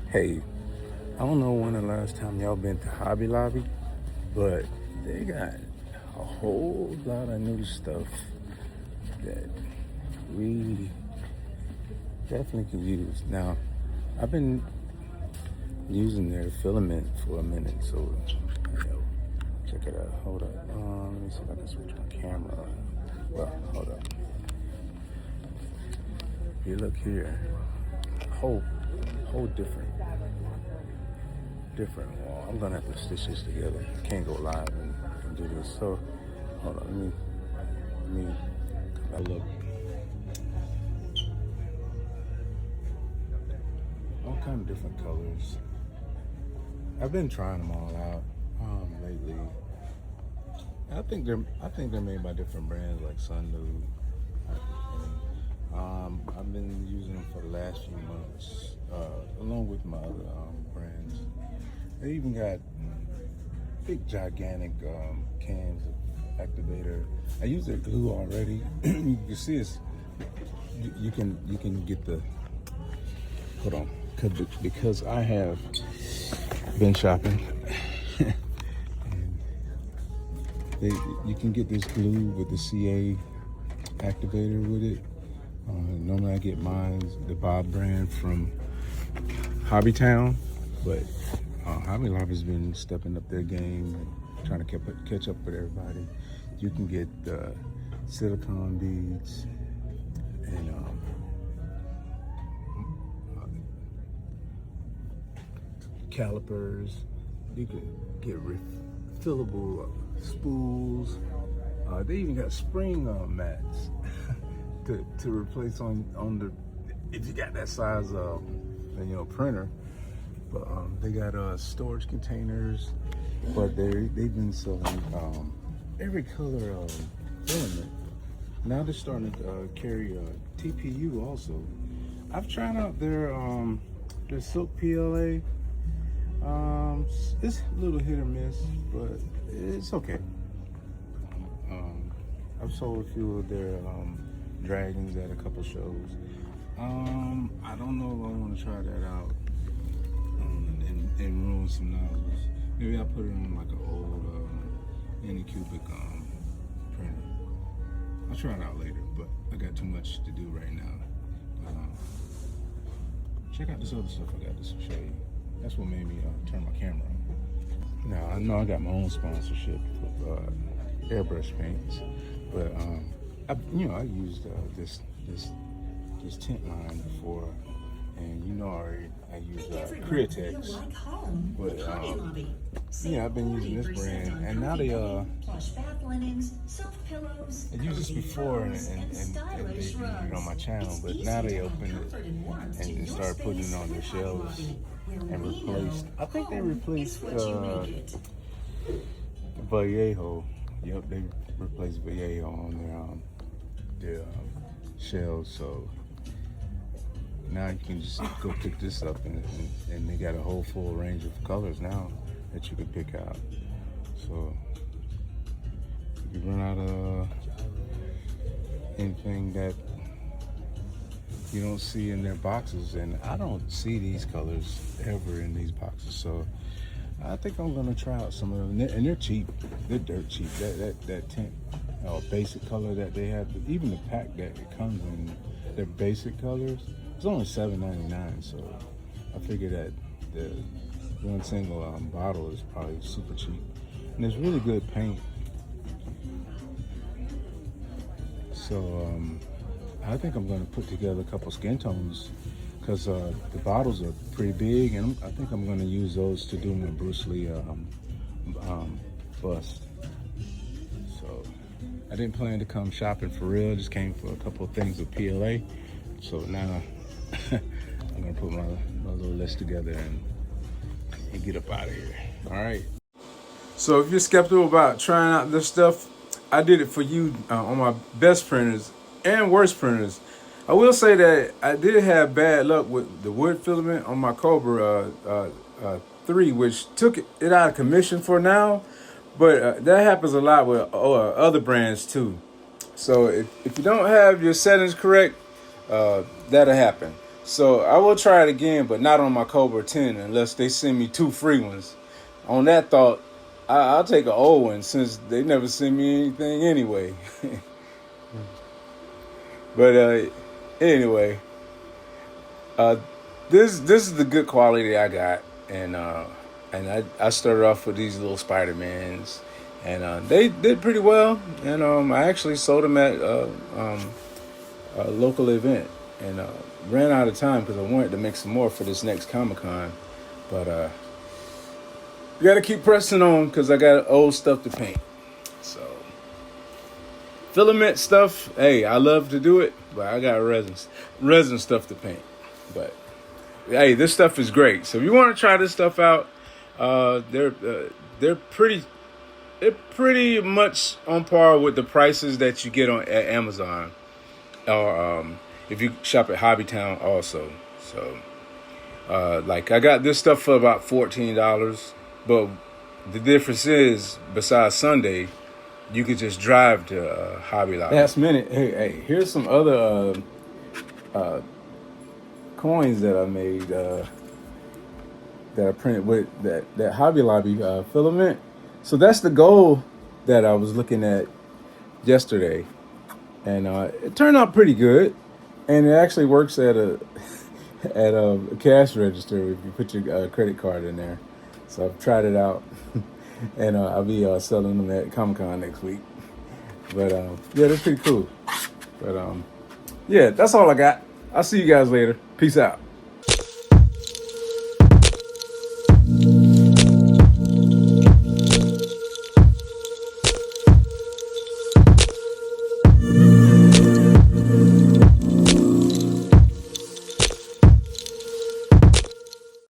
Hey, I don't know when the last time y'all been to Hobby Lobby, but they got a whole lot of new stuff that we definitely can use. Now, I've been using their filament for a minute, so check it out. Hold up. Let me see if I can switch my camera. Well, hold up. If you look here, whole different wall. I'm gonna have to stitch this together. I can't go live and do this. So hold on, let me come back. Look. All kind of different colors. I've been trying them all out lately. I think they're made by different brands like Sundew. I've been using them for the last few months, along with my other brands. They even got big, gigantic cans of activator. I use their glue already. You can see it's. You can get the. Hold on, because I have been shopping. You can get this glue with the CA activator with it. Normally I get mine, the Bob brand from Hobbytown, but Hobby Lobby's been stepping up their game and trying to catch up with everybody. You can get silicone beads and calipers. You can get refillable spools. They even got spring mats to replace on the, if you got that size printer. But they got storage containers, but they've been selling every color of filament. Now they're starting to carry TPU also. I've tried out their silk PLA. It's a little hit or miss, but it's okay. I've sold a few of their dragons at a couple shows. I don't know if I want to try that out and ruin some nozzles. Maybe I'll put it on like an old Anycubic printer. I'll try it out later, but I got too much to do right now. Check out this other stuff I got to show you. That's what made me turn my camera on. Now, I know I got my own sponsorship of airbrush paints, but I used this tint line before, and I use Createx, but I've been using this brand, and now they I used this before and they used it on my channel, but now they opened it and started putting it on their shelves and replaced Vallejo. Yep, they replaced Vallejo on their shelves. So now you can just go pick this up, and they got a whole full range of colors now that you can pick out. So if you run out of anything that you don't see in their boxes, and I don't see these colors ever in these boxes, so I think I'm gonna try out some of them, and they're cheap. They're dirt cheap. That tint basic color that they have, even the pack that it comes in, their basic colors, it's only $7.99. So I figure that the one single bottle is probably super cheap, and it's really good paint. So I think I'm going to put together a couple skin tones, because the bottles are pretty big, and I think I'm going to use those to do my Bruce Lee bust. So I didn't plan to come shopping for real, just came for a couple of things with PLA. So now I'm going to put my little list together and get up out of here. All right. So if you're skeptical about trying out this stuff, I did it for you on my best printers and worst printers. I will say that I did have bad luck with the wood filament on my Cobra 3, which took it out of commission for now. But that happens a lot with other brands too. So if you don't have your settings correct, that'll happen. So I will try it again, but not on my Cobra 10 unless they send me 2 free ones. On that thought, I'll take an old one since they never send me anything anyway. But anyway, this is the good quality I got, and I started off with these little Spider-Mans, and they did pretty well, and I actually sold them at a local event, and ran out of time because I wanted to make some more for this next Comic-Con, but you got to keep pressing on because I got old stuff to paint. So filament stuff, hey, I love to do it, but I got resin stuff to paint. But hey, this stuff is great. So if you want to try this stuff out, they're pretty much on par with the prices that you get at Amazon, or if you shop at Hobbytown also. So like I got this stuff for about $14, but the difference is, besides Sunday, you could just drive to Hobby Lobby. Last minute, hey, here's some other coins that I made that I printed with that Hobby Lobby filament. So that's the gold that I was looking at yesterday, and it turned out pretty good. And it actually works at a cash register if you put your credit card in there. So I've tried it out, and I'll be selling them at Comic-Con next week. But yeah, that's pretty cool. But yeah, that's all I got. I'll see you guys later. Peace out.